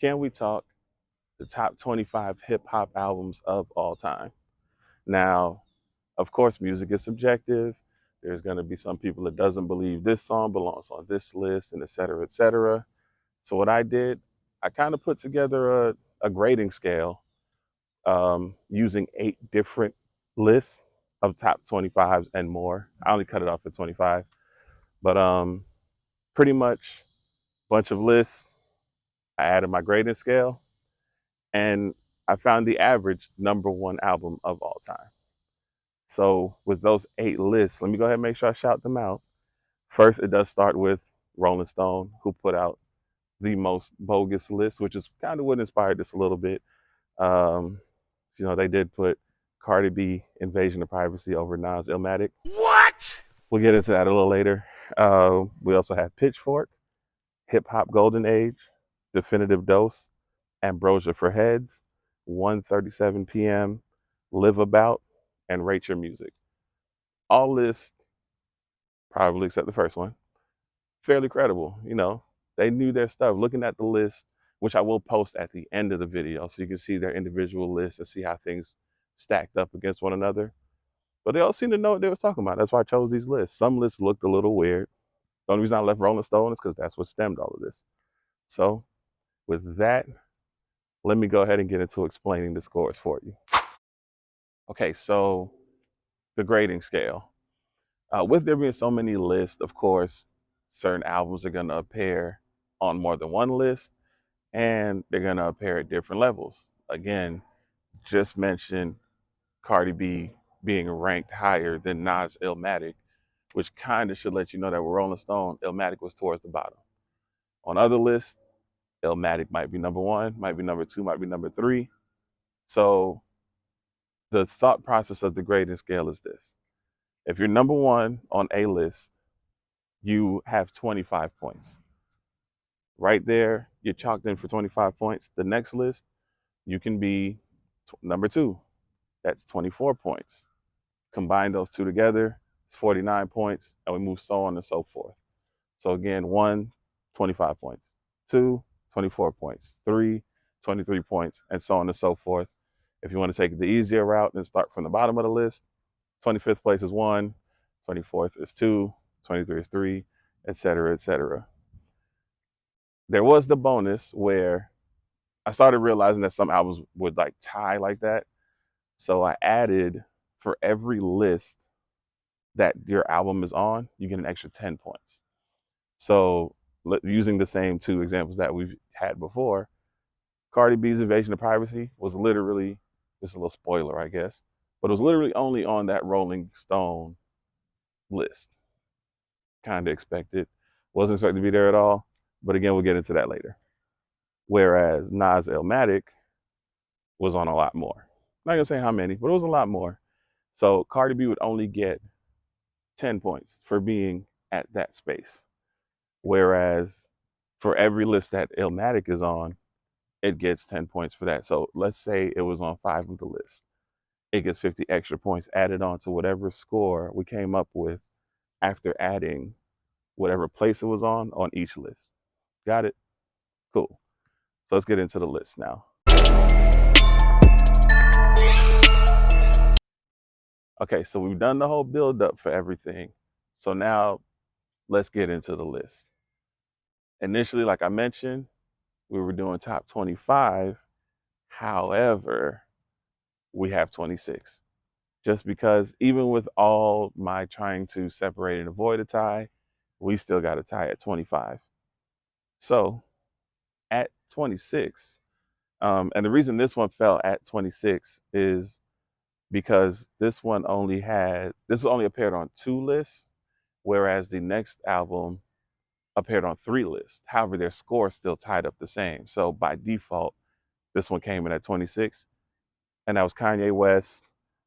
can we talk the top 25 hip hop albums of all time? Now, of course, music is subjective. There's going to be some people that doesn't believe this song belongs on this list, and et cetera, et cetera. So what I did, I kind of put together a grading scale using 8 different lists of top 25s and more. I only cut it off at 25, but pretty much a bunch of lists. I added my grading scale, and I found the average number one album of all time. So with those 8 lists, let me go ahead and make sure I shout them out. First, it does start with Rolling Stone, who put out the most bogus list, which is kind of what inspired this a little bit. Um, they did put Cardi B Invasion of Privacy over Nas Illmatic. What? We'll get into that a little later. We also have Pitchfork, Hip Hop Golden Age, Definitive Dose, Ambrosia for Heads, 1:37 p.m., Live About, and Rate Your Music. All lists, probably except the first one, fairly credible. They knew their stuff. Looking at the list, which I will post at the end of the video so you can see their individual lists and see how things stacked up against one another. But they all seem to know what they was talking about. That's why I chose these lists. Some lists looked a little weird. The only reason I left Rolling Stone is because that's what stemmed all of this. So with that, let me go ahead and get into explaining the scores for you. Okay, so the grading scale. With there being so many lists, of course, certain albums are going to appear on more than one list, and they're going to appear at different levels. Again, just mentioned Cardi B being ranked higher than Nas Illmatic, which kind of should let you know that with Rolling Stone, Illmatic was towards the bottom. On other lists, Illmatic might be number one, might be number two, might be number three. So the thought process of the grading scale is this. If you're number one on a list, you have 25 points. Right there, you're chalked in for 25 points. The next list, you can be number two. That's 24 points. Combine those two together, it's 49 points, and we move so on and so forth. So again, 1, 25 points. 2, 24 points. 3, 23 points, and so on and so forth. If you want to take the easier route and start from the bottom of the list, 25th place is 1, 24th is 2, 23 is 3, etc., etc. There was the bonus where I started realizing that some albums would like tie like that. So I added, for every list that your album is on, you get an extra 10 points. So using the same 2 examples that we've had before, Cardi B's Invasion of Privacy was literally, just a little spoiler, I guess, but it was literally only on that Rolling Stone list. Kind of expected. Wasn't expected to be there at all. But again, we'll get into that later. Whereas Nas Illmatic was on a lot more. Not gonna say how many, but it was a lot more. So Cardi B would only get 10 points for being at that space. Whereas for every list that Illmatic is on, it gets 10 points for that. So let's say it was on 5 of the list. It gets 50 extra points added on to whatever score we came up with after adding whatever place it was on each list. Got it? Cool. So let's get into the list now. Okay, so we've done the whole build up for everything. So now let's get into the list. Initially, like I mentioned, we were doing top 25. However, we have 26. Just because even with all my trying to separate and avoid a tie, we still got a tie at 25. So at 26, and the reason this one fell at 26 is because this only appeared on 2 lists, whereas the next album appeared on 3 lists. However, their score still tied up the same. So by default, this one came in at 26, and that was Kanye West,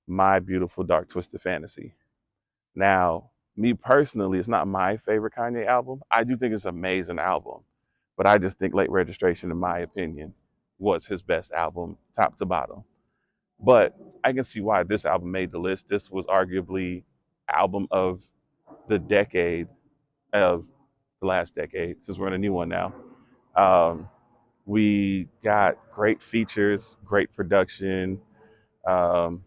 My Beautiful Dark Twisted Fantasy. Now, me personally, it's not my favorite Kanye album. I do think it's an amazing album, but I just think Late Registration, in my opinion, was his best album, top to bottom. But I can see why this album made the list. This was arguably album of the decade, of the last decade, since we're in a new one now. We got great features, great production, um,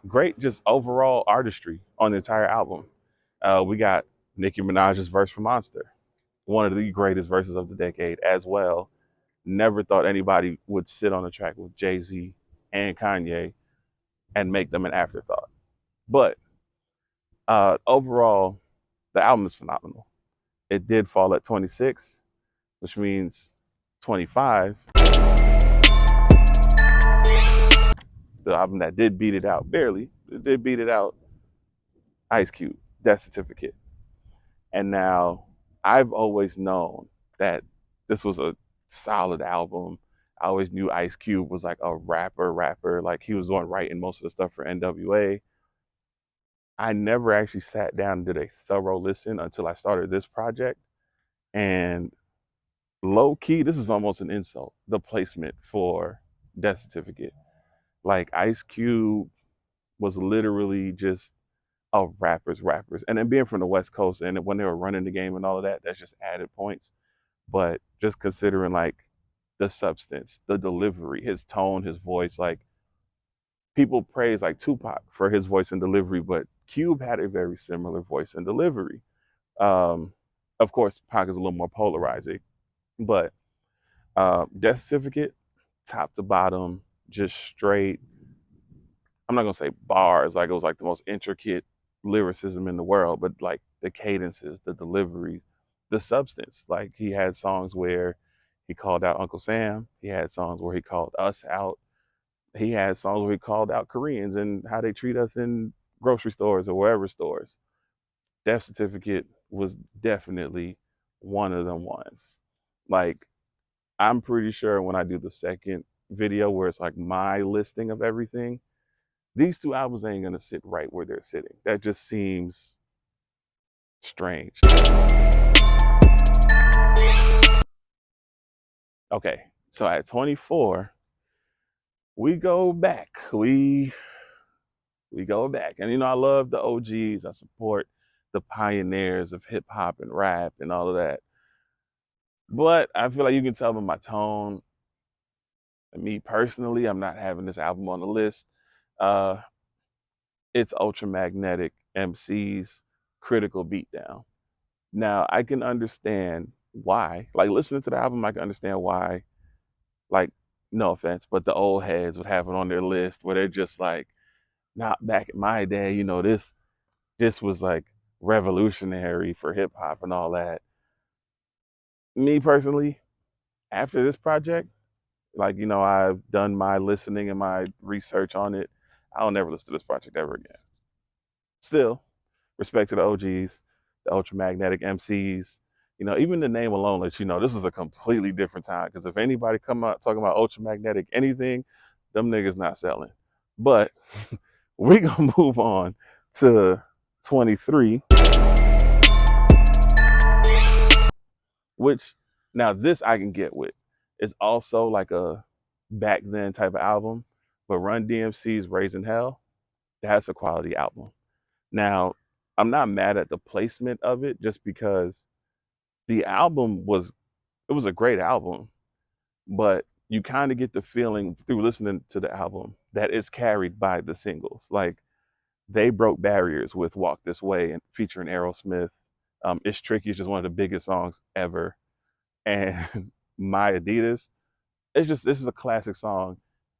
great just overall artistry on the entire album. We got Nicki Minaj's verse for Monster, one of the greatest verses of the decade as well. Never thought anybody would sit on a track with Jay-Z and Kanye and make them an afterthought. But overall, the album is phenomenal. It did fall at 26, which means 25, the album that did beat it out, barely, it did beat it out, Ice Cube, Death Certificate. And now I've always known that this was a solid album. I always knew Ice Cube was like a rapper, like he was on writing most of the stuff for NWA. I never actually sat down and did a thorough listen until I started this project. And low key, this is almost an insult. The placement for Death Certificate. Like Ice Cube was literally just a rappers. And then being from the West Coast and when they were running the game and all of that, that's just added points. But just considering like the substance, the delivery, his tone, his voice, like people praise like Tupac for his voice and delivery, but Cube had a very similar voice and delivery. Um, of course, Pac is a little more polarizing, but Death Certificate, top to bottom, just straight. I'm not gonna say bars, like it was like the most intricate lyricism in the world, but like the cadences, the deliveries, the substance. Like he had songs where he called out Uncle Sam. He had songs where he called us out. He had songs where he called out Koreans and how they treat us in grocery stores or wherever stores. Death Certificate was definitely one of them ones. Like I'm pretty sure when I do the second video where it's like my listing of everything, these two albums ain't gonna sit right where they're sitting. That just seems strange. Okay, so at 24, we go back. We go back, and you know I love the OGs. I support the pioneers of hip hop and rap and all of that. But I feel like you can tell by my tone. Me personally, I'm not having this album on the list. Uh, it's Ultramagnetic MC's Critical Beatdown. Now I can understand why. Like listening to the album, I can understand why. Like, no offense, but the old heads would have it on their list where they're just like, not back in my day, you know, this was like revolutionary for hip hop and all that. Me personally, after this project, like, you know, I've done my listening and my research on it. I'll never listen to this project ever again. Still, respect to the OGs, the Ultramagnetic MCs. You know, even the name alone lets you know this is a completely different time. Because if anybody come out talking about Ultramagnetic anything, them niggas not selling. But we gonna move on to 23, which now this I can get with. It's also like a back then type of album, but Run DMC's Raising Hell, that's a quality album. Now, I'm not mad at the placement of it just because the album was it was a great album, but you kind of get the feeling through listening to the album that it's carried by the singles. Like they broke barriers with Walk This Way and featuring Aerosmith. It's Tricky is just one of the biggest songs ever. And My Adidas, it's just this is a classic song,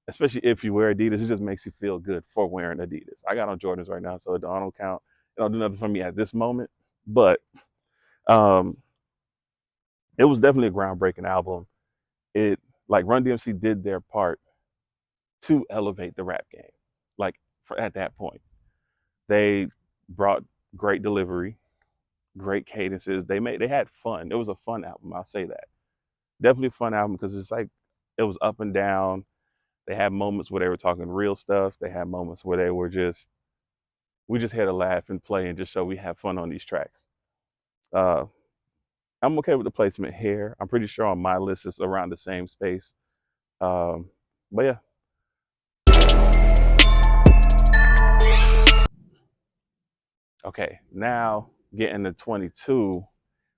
especially if you wear Adidas. It just makes you feel good for wearing Adidas. I got on Jordans right now, so it don't count. It don't do nothing for me at this moment. But um, it was definitely a groundbreaking album. It like Run DMC did their part to elevate the rap game. Like at that point, they brought great delivery, great cadences. They had fun. It was a fun album. I'll say that. Definitely a fun album because it's like it was up and down. They had moments where they were talking real stuff. They had moments where they were just we just had to laugh and play and just show we have fun on these tracks. Uh, I'm okay with the placement here. I'm pretty sure on my list it's around the same space. Um, but yeah. Okay, now getting to 22,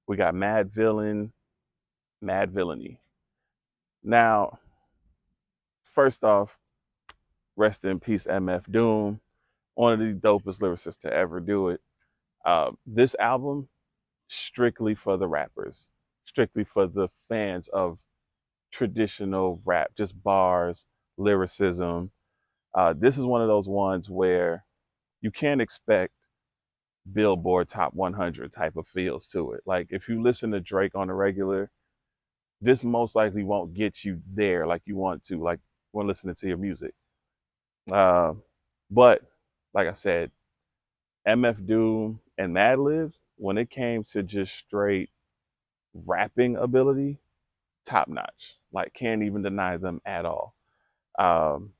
we got Mad Villain, Mad Villainy. Now, first off, rest in peace, MF Doom, one of the dopest lyricists to ever do it. This album, strictly for the rappers, strictly for the fans of traditional rap, just bars, lyricism. This is one of those ones where you can't expect Billboard Top 100 type of feels to it. Like if you listen to Drake on a regular, this most likely won't get you there like you want to, like when listening to your music. Uh, but like I said, MF Doom and Madlibs, when it came to just straight rapping ability, top notch. Like can't even deny them at all. Um,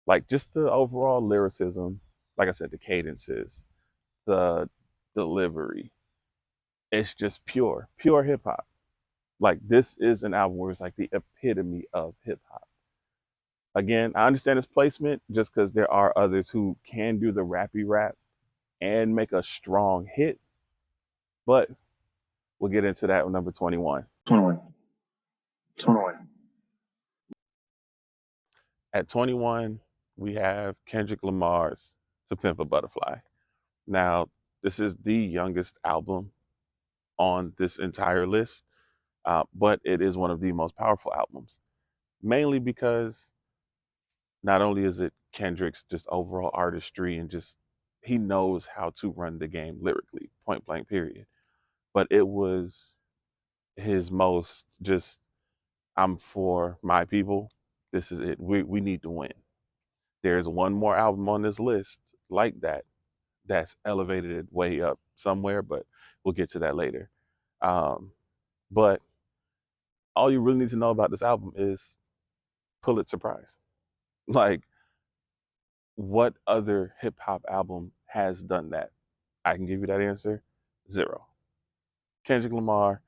like just the overall lyricism, like I said, the cadences, the delivery, it's just pure hip hop. Like this is an album where it's like the epitome of hip hop. Again, I understand its placement just because there are others who can do the rappy rap and make a strong hit, but we'll get into that with number 21. 21. 21. At 21, we have Kendrick Lamar's To Pimp a Butterfly. Now, this is the youngest album on this entire list, but it is one of the most powerful albums, mainly because not only is it Kendrick's just overall artistry and just he knows how to run the game lyrically, point blank, period. But it was his most just, I'm for my people. This is it. We need to win. There's one more album on this list like that that's elevated it way up somewhere, but we'll get to that later. Um, but all you really need to know about this album is Pulitzer Prize. Like, what other hip hop album has done that? I can give you that answer. Zero. Kendrick Lamar,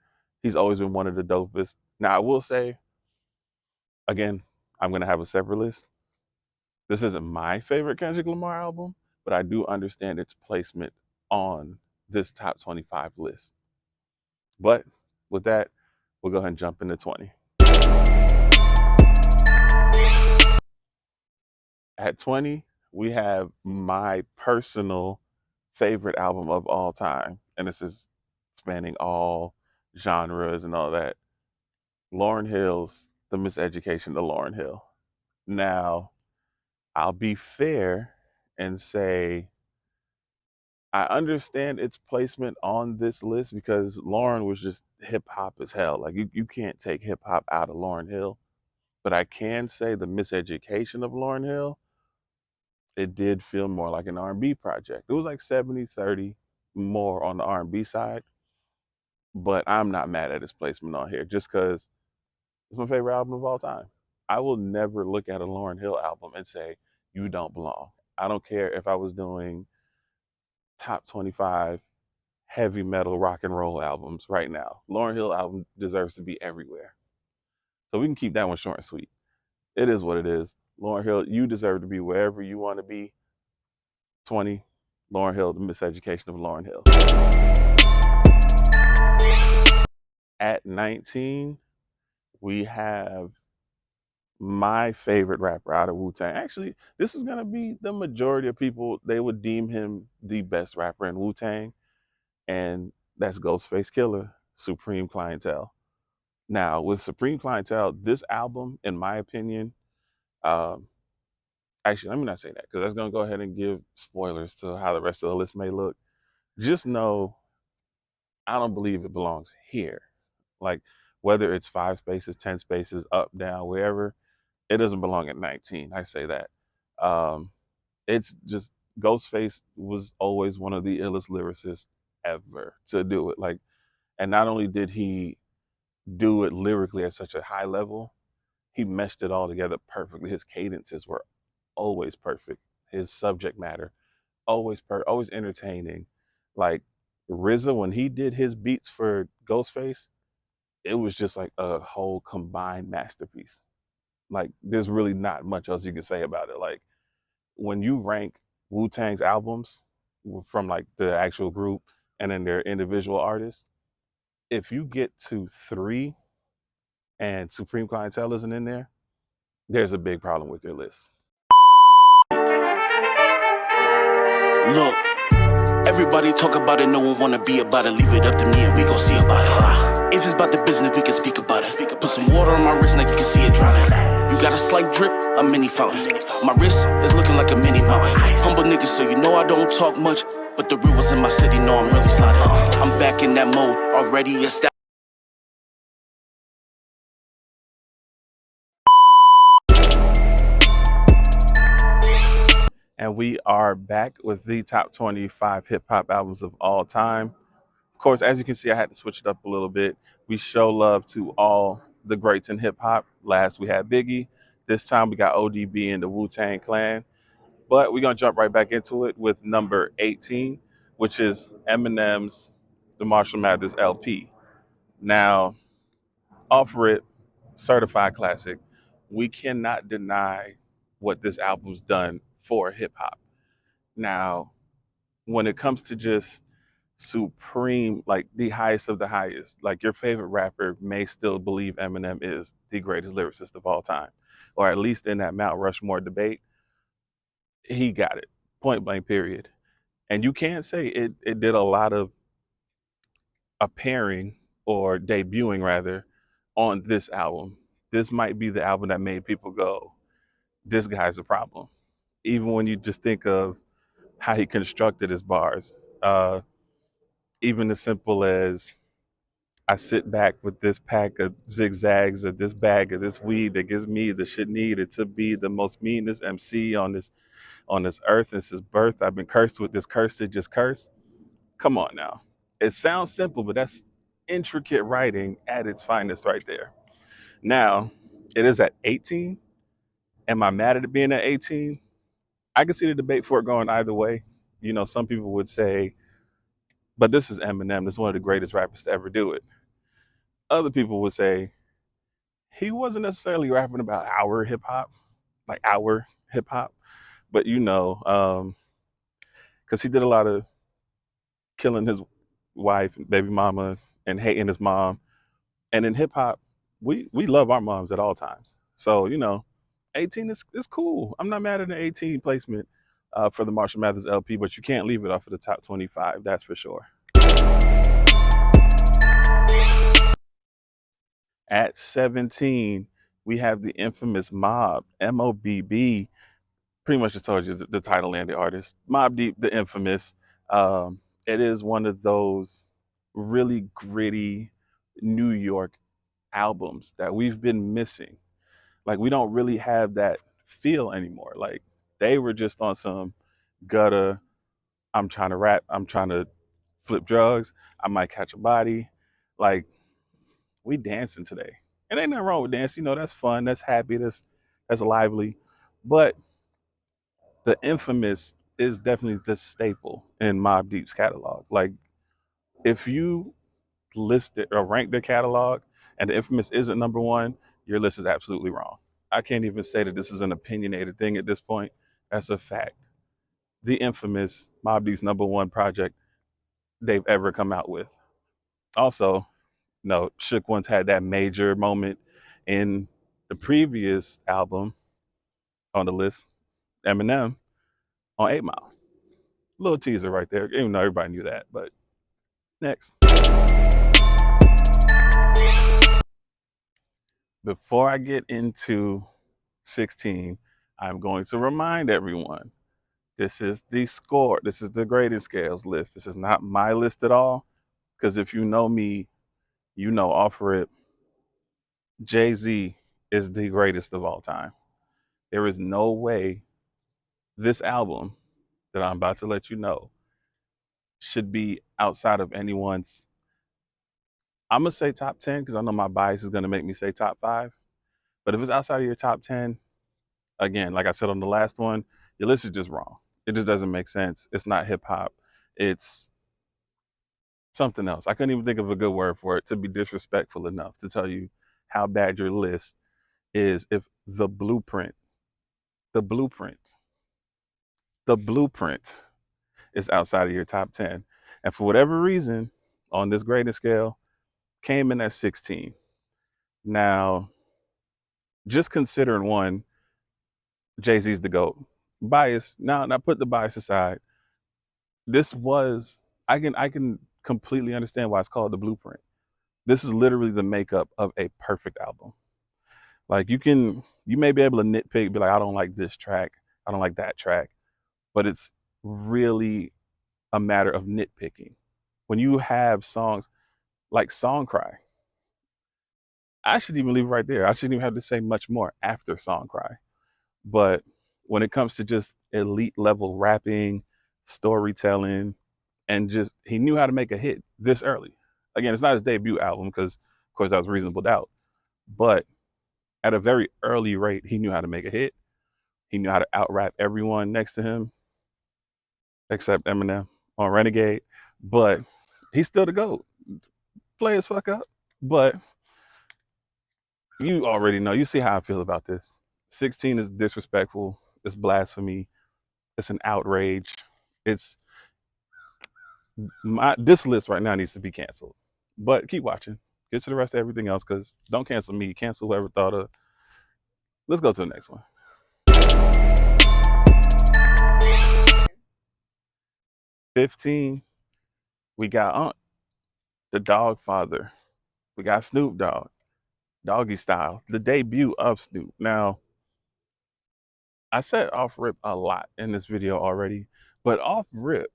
he's always been one of the dopest. Now, I will say, again, I'm going to have a separate list. This isn't my favorite Kendrick Lamar album, but I do understand its placement on this top 25 list. But with that, we'll go ahead and jump into 20. At 20, we have my personal favorite album of all time, and this is spanning all genres and all that. Lauryn Hill's The Miseducation of Lauryn Hill. Now, I'll be fair and say I understand its placement on this list because Lauren was just hip hop as hell. Like you can't take hip hop out of Lauryn Hill. But I can say the miseducation of Lauryn Hill, it did feel more like an R&B project. It was like 70-30 more on the R&B side, but I'm not mad at its placement on here just because it's my favorite album of all time. I will never look at a Lauryn Hill album and say, you don't belong. I don't care if I was doing top 25 heavy metal rock and roll albums right now. Lauryn Hill album deserves to be everywhere. So we can keep that one short and sweet. It is what it is. Lauryn Hill, you deserve to be wherever you want to be. 20, Lauryn Hill, The Miseducation of Lauryn Hill. At 19, we have my favorite rapper out of Wu-Tang. Actually, this is going to be the majority of people, they would deem him the best rapper in Wu-Tang, and that's Ghostface Killer, Supreme Clientele. Now, with Supreme Clientele, this album, in my opinion, um, actually, let me not say that because that's going to go ahead and give spoilers to how the rest of the list may look. Just know, I don't believe it belongs here. Like, whether it's 5 spaces, 10 spaces, up, down, wherever, it doesn't belong at 19. I say that. Um, it's just, Ghostface was always one of the illest lyricists ever to do it. Like, and not only did he do it lyrically at such a high level, he meshed it all together perfectly. His cadences were always perfect. His subject matter always entertaining. Like RZA, when he did his beats for Ghostface, it was just like a whole combined masterpiece. Like there's really not much else you can say about it. Like when you rank Wu Tang's albums from like the actual group and then their individual artists, if you get to three and Supreme Clientele isn't in there, there's a big problem with your list. Look, everybody talk about it, no one wanna be about it. Leave it up to me and we gon' see about it. If it's about the business, we can speak about it. Put some water on my wrist, like you can see it drowning. You got a slight drip, a mini fountain. My wrist is looking like a mini mountain. Humble niggas, so you know I don't talk much. But the real ones in my city know I'm really sliding. I'm back in that mode, already established. And we are back with the top 25 hip hop albums of all time. Of course, as you can see, I had to switch it up a little bit. We show love to all the greats in hip hop. Last we had Biggie. This time we got ODB and the Wu-Tang Clan. But we're going to jump right back into it with number 18, which is Eminem's The Marshall Mathers LP. Now, off rip, certified classic. We cannot deny what this album's done for hip hop. Now, when it comes to just supreme, like the highest of the highest, like your favorite rapper may still believe Eminem is the greatest lyricist of all time, or at least in that Mount Rushmore debate, he got it, point blank, period. And you can't say it did a lot of appearing or debuting rather on this album. This might be the album that made people go, this guy's a problem. Even when you just think of how he constructed his bars, even as simple as I sit back with this pack of zigzags of this bag of this weed that gives me the shit needed to be the most meanest MC on this earth since his birth. I've been cursed with this curse to just curse. Come on now. It sounds simple, but that's intricate writing at its finest right there. Now, it is at 18. Am I mad at it being at 18? I can see the debate for it going either way. You know, some people would say, but this is Eminem. This is one of the greatest rappers to ever do it. Other people would say, he wasn't necessarily rapping about our hip hop, like our hip hop, but you know, because he did a lot of killing his wife, baby mama, and hating his mom. And in hip hop, we love our moms at all times. So you know, 18 is cool. I'm not mad at an 18 placement for the Marshall Mathers LP, but you can't leave it off of the top 25. That's for sure. At 17, we have the infamous Mob, MOBB. Pretty much just told you the title and the artist. Mobb Deep, the infamous. It is one of those really gritty New York albums that we've been missing. Like we don't really have that feel anymore. Like they were just on some gutter. I'm trying to rap. I'm trying to flip drugs. I might catch a body. Like we dancing today, and ain't nothing wrong with dance. You know that's fun. That's happy. That's lively. But the infamous is definitely the staple in Mobb Deep's catalog. Like if you list it or rank their catalog and the infamous isn't number one, your list is absolutely wrong. I can't even say that this is an opinionated thing at this point. That's a fact. The infamous Mobb Deep's number one project they've ever come out with. Also, no, Shook once had that major moment in the previous album on the list, Eminem on 8 Mile. Little teaser right there, even though everybody knew that. But next. Before I get into 16, I'm going to remind everyone this is the score. This is the grading scales list. This is not my list at all. Because if you know me, you know off rip, Jay-Z is the greatest of all time. There is no way this album that I'm about to let you know should be outside of anyone's. I'm going to say top 10 because I know my bias is going to make me say top 5. But if it's outside of your top 10, again, like I said on the last one, your list is just wrong. It just doesn't make sense. It's not hip hop. It's something else. I couldn't even think of a good word for it to be disrespectful enough to tell you how bad your list is if the blueprint, the blueprint is outside of your top 10. And for whatever reason, on this grading scale, came in at 16. Now, just considering one, Jay-Z's the GOAT. Bias. Now put the bias aside. This was I can completely understand why it's called the blueprint. This is literally the makeup of a perfect album. Like you may be able to nitpick, be like, I don't like this track, I don't like that track, but it's really a matter of nitpicking. When you have songs like Song Cry, I should even leave it right there. I shouldn't even have to say much more after Song Cry. But when it comes to just elite level rapping, storytelling, and just he knew how to make a hit this early. Again, it's not his debut album because, of course, that was Reasonable Doubt. But at a very early rate, he knew how to make a hit. He knew how to out rap everyone next to him, except Eminem on Renegade. But he's still the GOAT. Play his fuck up. But you already know. You see how I feel about this. 16 is disrespectful. It's blasphemy. It's an outrage. It's this list right now needs to be canceled. But keep watching. Get to the rest of everything else because don't cancel me. Cancel whoever thought of. Let's go to the next one. 15. We got the Dog Father. We got Snoop Dogg. Doggy Style. The debut of Snoop. Now, I said off rip a lot in this video already, but off rip,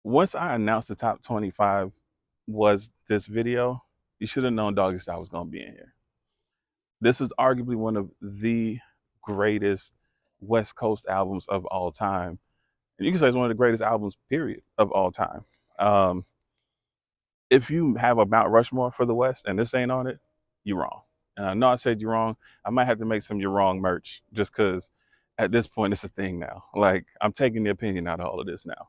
once I announced the top 25 was this video, you should have known Doggy Style was going to be in here. This is arguably one of the greatest West Coast albums of all time. And you can say it's one of the greatest albums, period, of all time. Um, if you have a Mount Rushmore for the West and this ain't on it, you're wrong. And I know I said you're wrong. I might have to make some you're wrong merch just because at this point it's a thing now. Like I'm taking the opinion out of all of this now.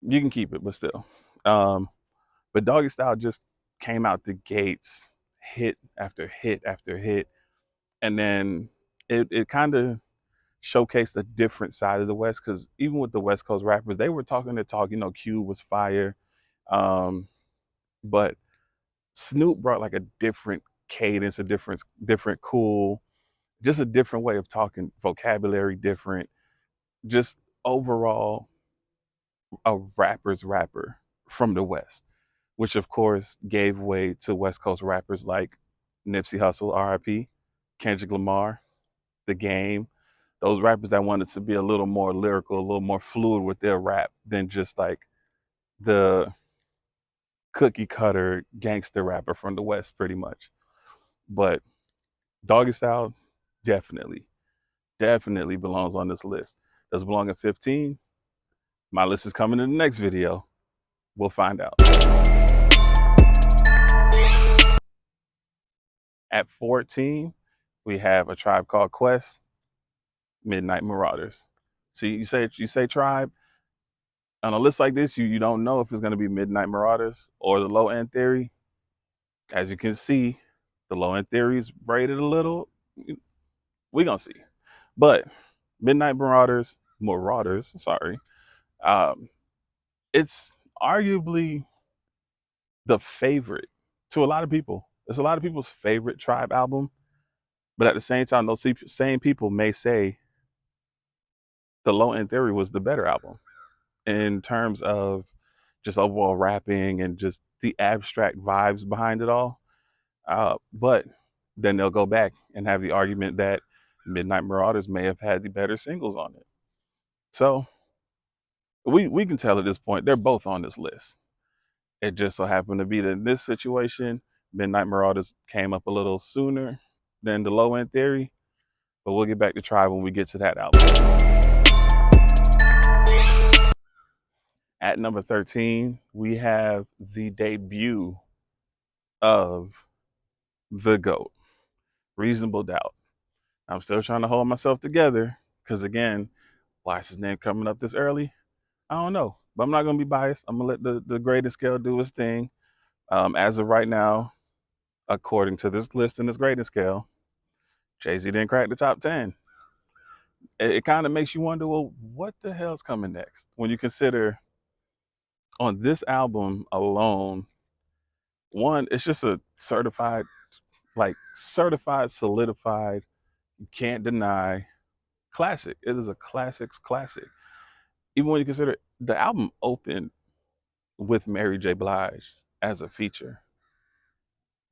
You can keep it, but still. Um, but Doggy Style just came out the gates, hit after hit after hit. And then it kind of showcased a different side of the West because even with the West Coast rappers, they were talking the talk. You know, Cube was fire, but Snoop brought like a different cadence, a different cool, just a different way of talking, vocabulary different, just overall a rapper's rapper from the West, which of course gave way to West Coast rappers like Nipsey Hussle, R.I.P., Kendrick Lamar, The Game, those rappers that wanted to be a little more lyrical, a little more fluid with their rap than just like the cookie cutter gangster rapper from the West, pretty much. But Doggy Style definitely belongs on this list. Does it belong at 15? My list is coming in the next video. We'll find out. At 14, we have A Tribe Called Quest, Midnight Marauders. See, you say Tribe on a list like this, you don't know if it's going to be Midnight Marauders or the Low End Theory. As you can see, the Low End Theory is braided a little. We gonna see, but Midnight Marauders. Sorry, um, it's arguably the favorite to a lot of people. It's a lot of people's favorite Tribe album, but at the same time, those same people may say the Low End Theory was the better album in terms of just overall rapping and just the abstract vibes behind it all. But then they'll go back and have the argument that Midnight Marauders may have had the better singles on it. So we can tell at this point they're both on this list. It just so happened to be that in this situation, Midnight Marauders came up a little sooner than the Low End Theory. But we'll get back to Tribe when we get to that album. At number 13, we have the debut of the GOAT, Reasonable Doubt. I'm still trying to hold myself together because, again, why is his name coming up this early? I don't know, but I'm not going to be biased. I'm going to let the grading scale do its thing. As of right now, according to this list and this grading scale, Jay-Z didn't crack the top 10. It kind of makes you wonder, well, what the hell's coming next? When you consider on this album alone, One, it's just a certified, like certified, solidified, you can't deny classic. It is a classic's classic. Even when you consider the album opened with Mary J. Blige as a feature.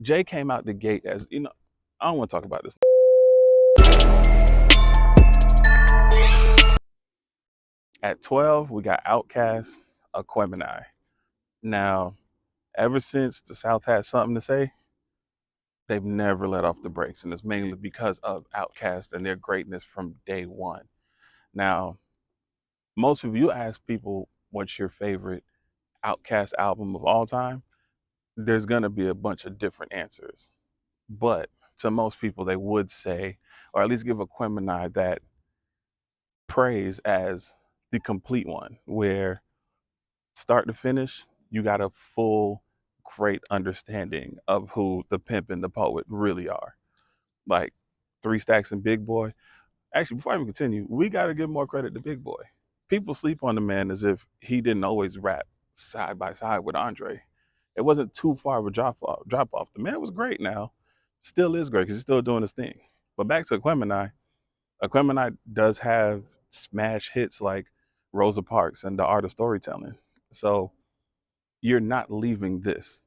Jay came out the gate as, I don't want to talk about this. At 12, we got Outcast, Aquemini. Now, ever since the South had something to say, they've never let off the brakes, and it's mainly because of Outkast and their greatness from day one. Now, most people, you ask people what's your favorite Outkast album of all time, there's gonna be a bunch of different answers. But to most people, they would say, or at least give Aquemini that praise as the complete one, where start to finish, you got a full, great understanding of who the pimp and the poet really are. Like Three Stacks and Big Boy. Actually, before I even continue, we got to give more credit to Big Boy. People sleep on the man as if he didn't always rap side by side with Andre. It wasn't too far of a drop off. Drop off. The man was great. Now, still is great because he's still doing his thing. But back to Aquemini. Aquemini does have smash hits like Rosa Parks and The Art of Storytelling. So you're not leaving this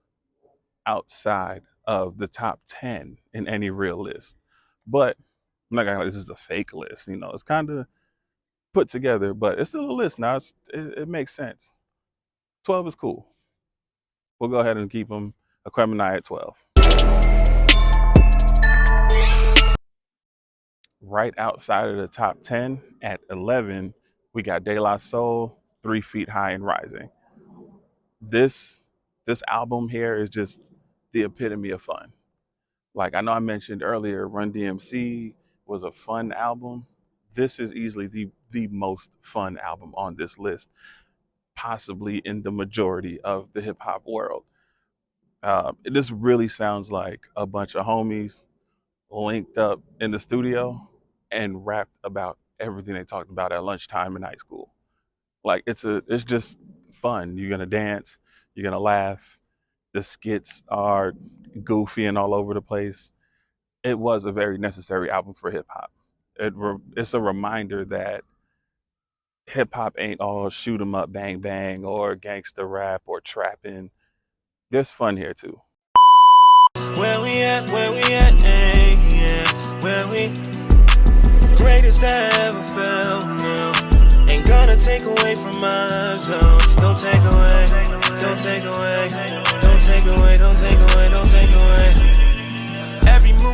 outside of the top 10 in any real list. But I'm not gonna, this is a fake list. It's kind of put together, but it's still a list now. It makes sense. 12 is cool. We'll go ahead and keep them Aquemini at 12. Right outside of the top 10 at 11, we got De La Soul, 3 Feet High and Rising. This this album here is just the epitome of fun. Like I know I mentioned earlier, Run DMC was a fun album. This is easily the most fun album on this list, possibly in the majority of the hip hop world. This really sounds like a bunch of homies linked up in the studio and rapped about everything they talked about at lunchtime in high school. Like it's just fun. You're gonna dance, you're gonna laugh. The skits are goofy and all over the place. It was a very necessary album for hip hop. It's a reminder that hip hop ain't all shoot 'em up, bang bang, or gangster rap or trapping. There's fun here too. Where we at, hey, yeah. Where we, greatest I ever felt, no. Ain't gonna take away from us, oh. Don't take away, don't take away, don't take away, don't take away, don't take away. Every move.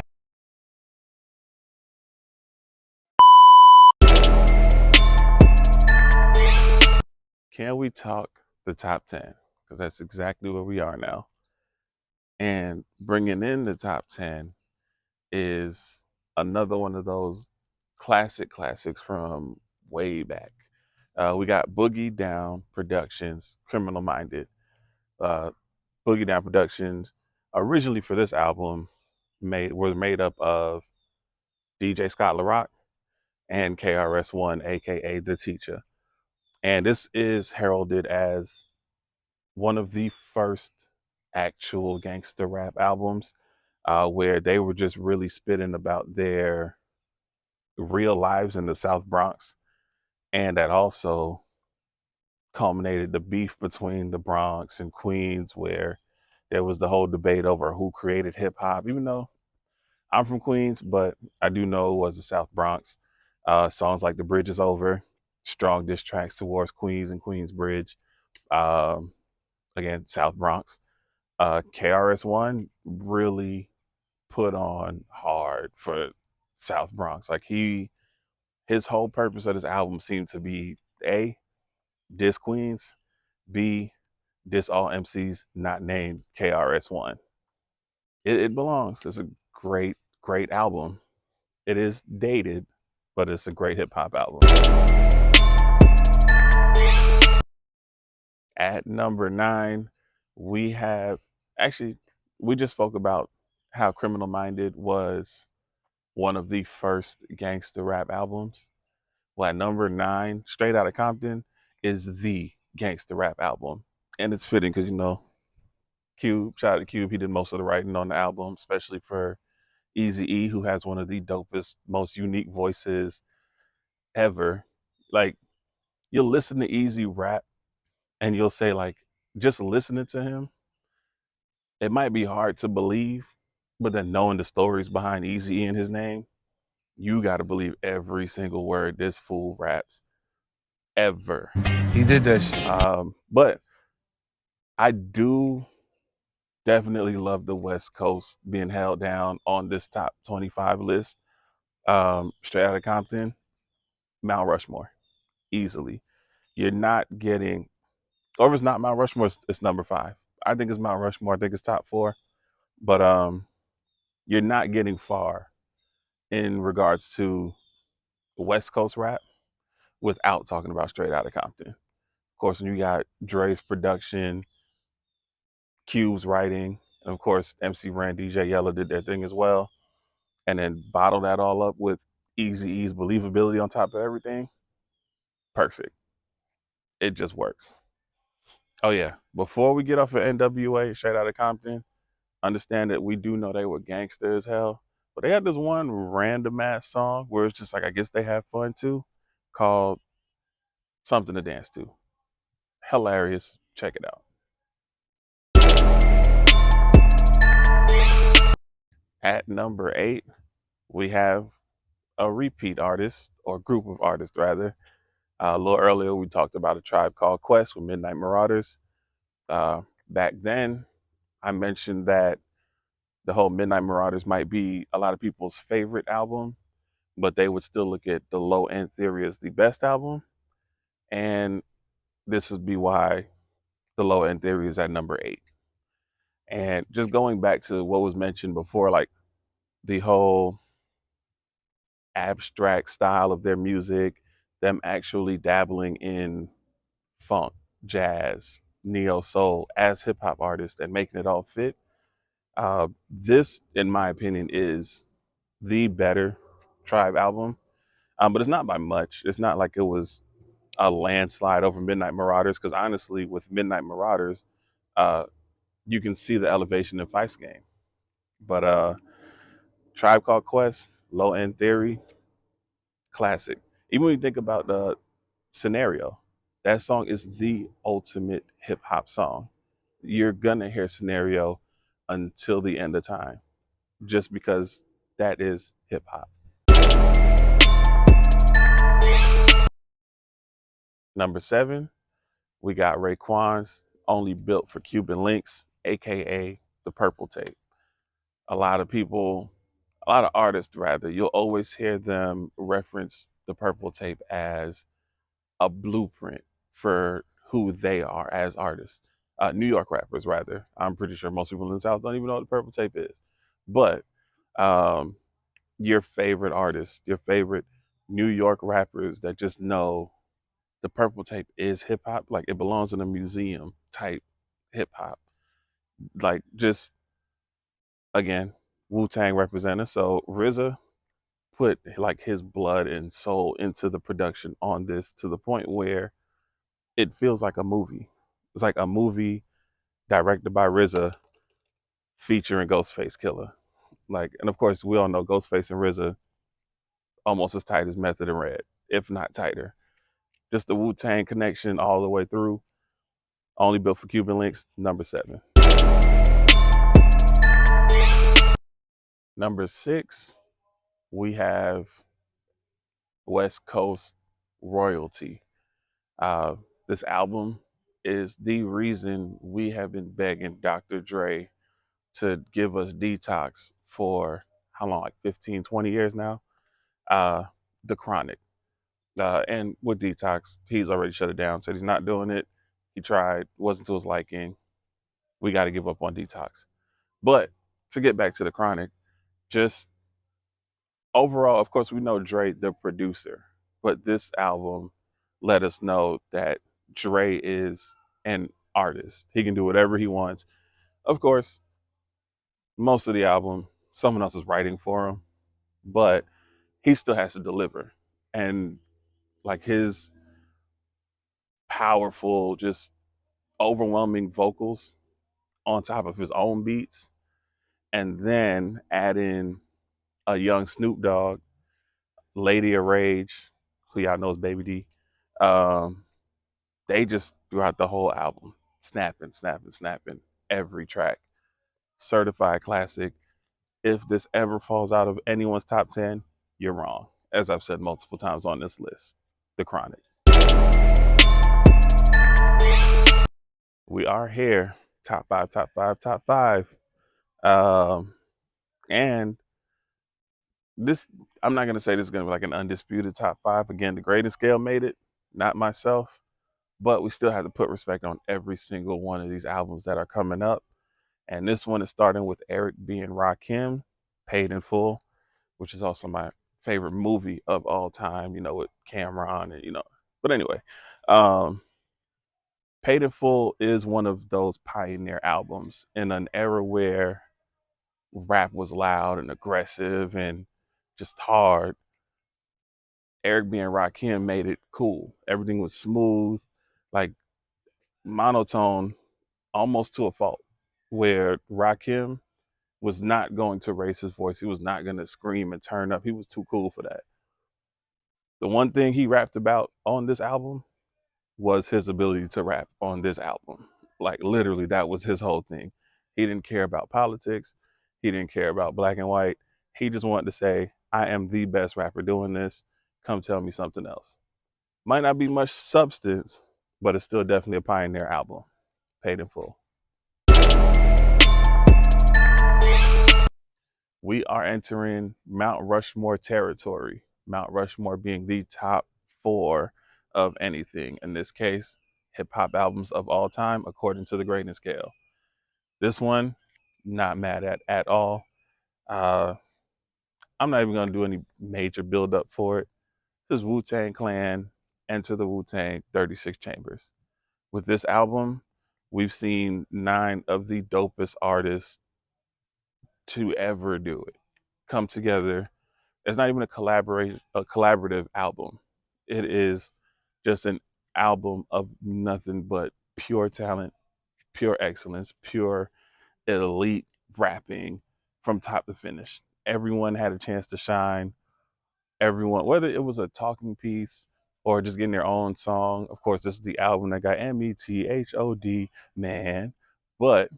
Can we talk the top 10? Because that's exactly where we are now. And bringing in the top 10 is another one of those classics from way back. We got Boogie Down Productions, Criminal Minded. Uh, Boogie Down Productions, originally for this album, were made up of DJ Scott LaRock and KRS-One, aka The Teacher. And this is heralded as one of the first actual gangster rap albums where they were just really spitting about their real lives in the South Bronx. And that also culminated the beef between the Bronx and Queens, where there was the whole debate over who created hip hop. Even though I'm from Queens, but I do know it was the South Bronx. Songs like The Bridge Is Over, strong diss tracks towards Queens and Queensbridge. Um, again, South Bronx. KRS-One really put on hard for South Bronx. Like his whole purpose of this album seemed to be A, diss Queens, B, diss all MCs not named KRS-One. It belongs. It's a great album. It is dated, but it's a great hip hop album. At number 9, we have actually we just spoke about how Criminal Minded was one of the first gangster rap albums. Well, at number 9, Straight Outta Compton is the gangster rap album, and it's fitting because Cube, shout out to Cube. He did most of the writing on the album, especially for Easy E, who has one of the dopest, most unique voices ever. Like, you'll listen to Easy rap and you'll say, like, just listening to him, it might be hard to believe, but then knowing the stories behind Easy E and his name, you got to believe every single word this fool raps ever. He did that shit. But I do definitely love the West Coast being held down on this top 25 list. Straight out of Compton, Mount Rushmore, easily. You're not getting, or if it's not Mount Rushmore, it's number five. I think it's Mount Rushmore. I think it's top four. But you're not getting far in regards to West Coast rap without talking about Straight Out of Compton. Of course, when you got Dre's production, Cube's writing, and of course MC Ren, DJ Yella did their thing as well, and then bottle that all up with Easy E's believability on top of everything. Perfect. It just works. Oh yeah. Before we get off of NWA, Straight Out of Compton, understand that we do know they were gangster as hell, but they had this one random ass song where it's just like I guess they have fun too, called Something to Dance To. Hilarious. Check it out. At number 8, we have a repeat artist, or group of artists rather. A little earlier, we talked about A Tribe Called Quest with Midnight Marauders. Back then, I mentioned that the whole Midnight Marauders might be a lot of people's favorite album, but they would still look at the Low End Theory as the best album. And this would be why the Low End Theory is at number 8. And just going back to what was mentioned before, like the whole abstract style of their music, them actually dabbling in funk, jazz, neo soul as hip hop artists and making it all fit. This, in my opinion, is the better Tribe album, but it's not by much. It's not like it was a landslide over Midnight Marauders, because honestly, with Midnight Marauders, uh, you can see the elevation in Fife's game. But Tribe Called Quest, Low End Theory, classic. Even when you think about the Scenario, that song is the ultimate hip hop song. You're gonna hear Scenario until the end of time, just because that is hip hop. Number 7, we got Raekwon's Only Built for Cuban Links, aka the Purple Tape. A lot of people, a lot of artists rather, you'll always hear them reference the Purple Tape as a blueprint for who they are as artists. New York rappers, rather. I'm pretty sure most people in the South don't even know what the Purple Tape is. But um, your favorite artists, your favorite New York rappers that just know the Purple Tape is hip hop, like it belongs in a museum type hip hop. Like, just again, Wu Tang representative. So RZA put like his blood and soul into the production on this, to the point where it feels like a movie. It's like a movie directed by RZA featuring Ghostface Killer. Like, and of course, we all know Ghostface and RZA almost as tight as Method and Red, if not tighter. Just the Wu Tang connection all the way through. Only Built for Cuban Links, number 7. Number 6, we have West Coast royalty. Uh, this album is the reason we have been begging Dr. Dre to give us Detox for how long, like 15, 20 years now. The Chronic. And with Detox, he's already shut it down, said he's not doing it. He tried, wasn't to his liking. We got to give up on Detox. But to get back to the Chronic, just overall, of course, we know Dre, the producer, but this album let us know that Dre is an artist. He can do whatever he wants. Of course, most of the album, someone else is writing for him, but he still has to deliver. And like his powerful, just overwhelming vocals on top of his own beats, and then add in a young Snoop Dogg, Lady of Rage, who y'all know is Baby D. Um, they just throughout the whole album, snapping, snapping, snapping, every track, certified classic. If this ever falls out of anyone's top 10, you're wrong. As I've said multiple times on this list, The Chronic. We are here, top five, top five, top five. And this, I'm not going to say this is going to be like an undisputed top five. Again, the grading scale made it, not myself. But we still have to put respect on every single one of these albums that are coming up. And this one is starting with Eric B. and Rakim, Paid in Full, which is also my favorite movie of all time, with Cameron and, But anyway, um, Paid in Full is one of those pioneer albums in an era where rap was loud and aggressive and just hard. Eric B. and Rakim made it cool. Everything was smooth, like monotone, almost to a fault, where Rakim was not going to raise his voice. He was not going to scream and turn up. He was too cool for that. The one thing he rapped about on this album was his ability to rap on this album. Like literally, that was his whole thing. He didn't care about politics. He didn't care about black and white. He just wanted to say, I am the best rapper doing this. Come tell me something else. Might not be much substance, but it's still definitely a pioneer album. Paid in Full. We are entering Mount Rushmore territory. Mount Rushmore being the top 4 of anything. In this case, hip hop albums of all time, according to the grading scale. This one, not mad at all. I'm not even going to do any major build up for it. This is Wu-Tang Clan, Enter the Wu-Tang, 36 Chambers. With this album, we've seen 9 of the dopest artists to ever do it come together. It's not even a collaborative album. It is just an album of nothing but pure talent, pure excellence, pure elite rapping from top to finish. Everyone had a chance to shine. Everyone, whether it was a talking piece or just getting their own song. Of course, this is the album that got METHOD, man. But,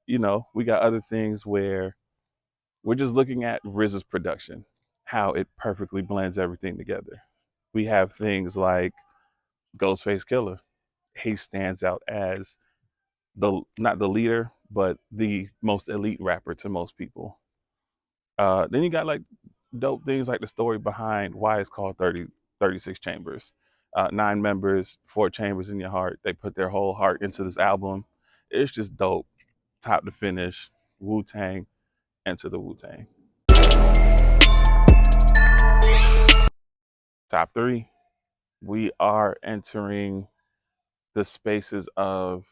we got other things where we're just looking at RZA's production, how it perfectly blends everything together. We have things like Ghostface Killer. He stands out as not the leader, but the most elite rapper to most people. Then you got like dope things like the story behind why it's called 36 Chambers. 9 members, 4 chambers in your heart. They put their whole heart into this album. It's just dope, top to finish. Wu-Tang, Enter the Wu-Tang. Top 3. We are entering the spaces of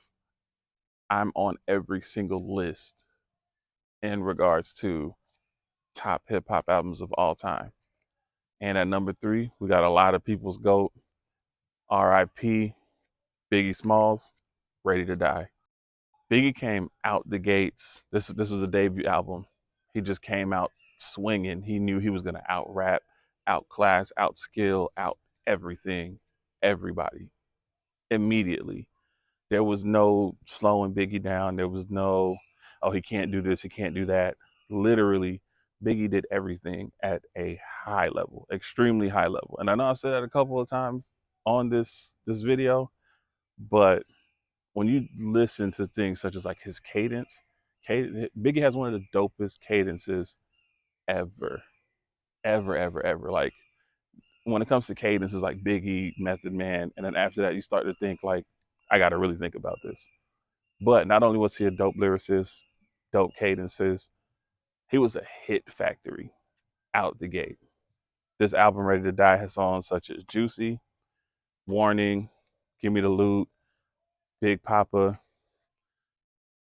I'm on every single list in regards to top hip hop albums of all time. And at number 3, we got a lot of people's GOAT, R.I.P. Biggie Smalls, Ready to Die. Biggie came out the gates. This was a debut album. He just came out swinging. He knew he was going to out rap, outclass, outskill, out everything, everybody, immediately. There was no slowing Biggie down. There was no, oh, he can't do this, he can't do that. Literally, Biggie did everything at a high level, extremely high level. And I know I've said that a couple of times on this video, but when you listen to things such as like his cadence, Biggie has one of the dopest cadences ever. Like when it comes to cadences like Biggie, Method Man, and then after that you start to think like, I got to really think about this. But not only was he a dope lyricist, dope cadences, he was a hit factory out the gate. This album, Ready to Die, has songs such as Juicy, Warning, Give Me the Loot, Big Papa,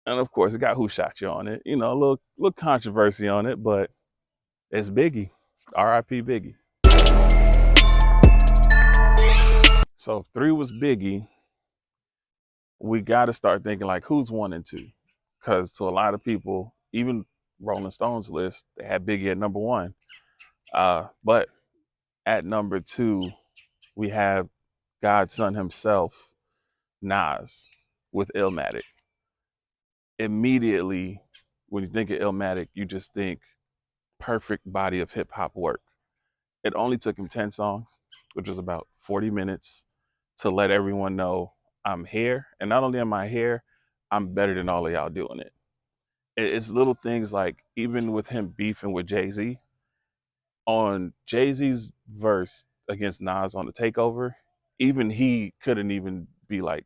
and of course, it got Who Shot You on it. A little controversy on it, but it's Biggie. R.I.P. Biggie. So if 3 was Biggie, we got to start thinking like, who's 1 and 2? because to a lot of people, even Rolling Stones list, they had Biggie at number one. But at number two, we have Godson himself, Nas, with Illmatic. Immediately, when you think of Illmatic, you just think perfect body of hip hop work. It only took him 10 songs, which was about 40 minutes, to let everyone know I'm here. And not only am I here, I'm better than all of y'all doing it. It's little things like, even with him beefing with Jay-Z, on Jay-Z's verse against Nas on the Takeover, even he couldn't even be like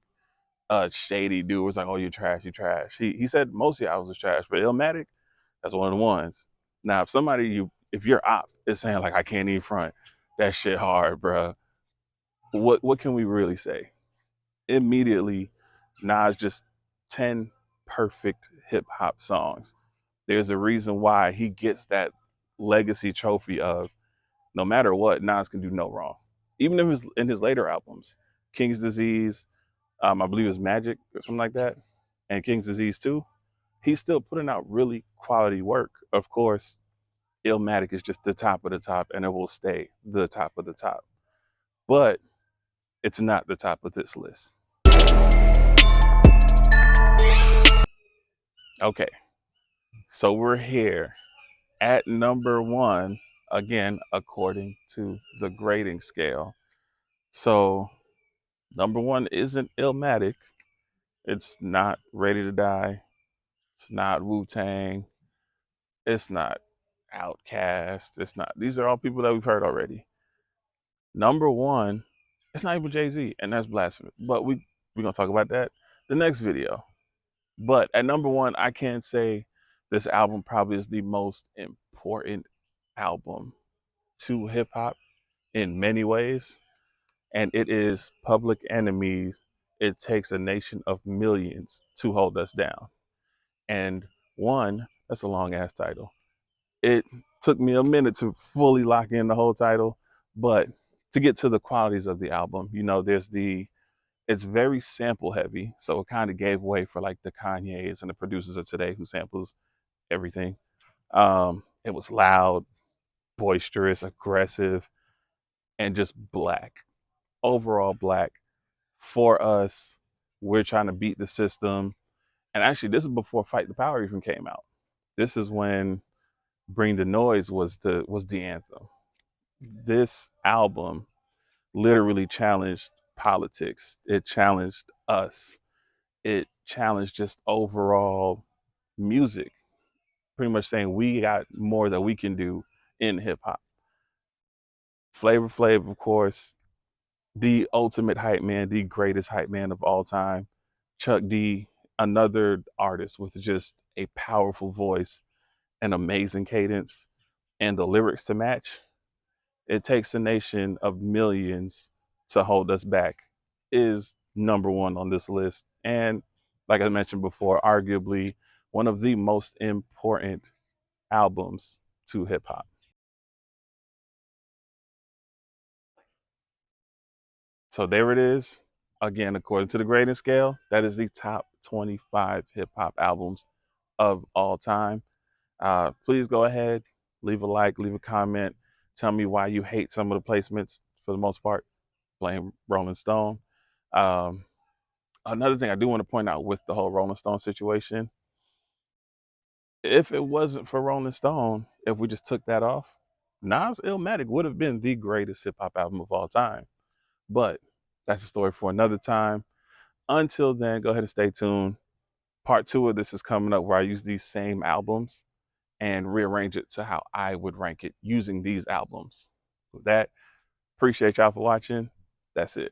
a shady dude. It was like, oh, you trash, you trash. He said most of y'all was trash, but Illmatic, that's one of the ones. Now, if your op is saying like, I can't even front, that shit hard, bruh. What can we really say? Immediately, Nas just 10 perfect hip hop songs. There's a reason why he gets that legacy trophy of, no matter what, Nas can do no wrong. Even in his later albums, King's Disease, I believe it was Magic or something like that, and King's Disease 2, he's still putting out really quality work. Of course, Illmatic is just the top of the top, and it will stay the top of the top. But it's not the top of this list. Okay, so we're here at number one, again, according to the grading scale. So number one isn't Illmatic. It's not Ready to Die. It's not Wu-Tang. It's not Outcast. It's not. These are all people that we've heard already. Number one, it's not even Jay-Z, and that's blasphemy. But we're going to talk about that the next video. But at number one, I can say this album probably is the most important album to hip-hop in many ways. And it is Public Enemy's It Takes a Nation of Millions to Hold Us Down. And one, that's a long ass title. It took me a minute to fully lock in the whole title, but to get to the qualities of the album, it's very sample heavy. So it kind of gave way for like the Kanye's and the producers of today who samples everything. It was loud, boisterous, aggressive, and just black. Overall black. For us, we're trying to beat the system. And actually, this is before Fight the Power even came out. This is when Bring the Noise was the anthem. This album literally challenged politics. It challenged us. It challenged just overall music. Pretty much saying we got more that we can do in hip hop. Flavor Flav, of course, the ultimate hype man, the greatest hype man of all time. Chuck D, another artist with just a powerful voice, an amazing cadence, and the lyrics to match. It Takes a Nation of Millions to Hold Us Back is number one on this list. And like I mentioned before, arguably one of the most important albums to hip hop. So there it is. Again, according to the grading scale, that is the top 25 hip hop albums of all time. Please go ahead, leave a like, leave a comment. Tell me why you hate some of the placements. For the most part, blame Rolling Stone. Another thing I do want to point out with the whole Rolling Stone situation, if it wasn't for Rolling Stone, if we just took that off, Nas Illmatic would have been the greatest hip hop album of all time. But that's a story for another time. Until then, go ahead and stay tuned. Part 2 of this is coming up, where I use these same albums and rearrange it to how I would rank it using these albums. With that, appreciate y'all for watching. That's it.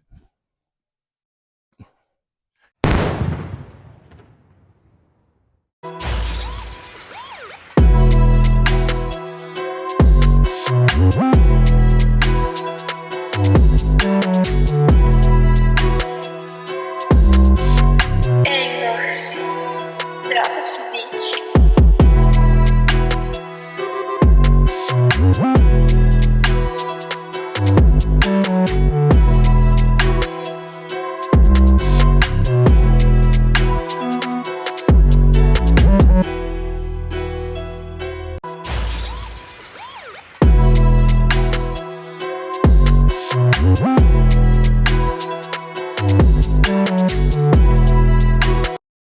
Droga esse beat. it.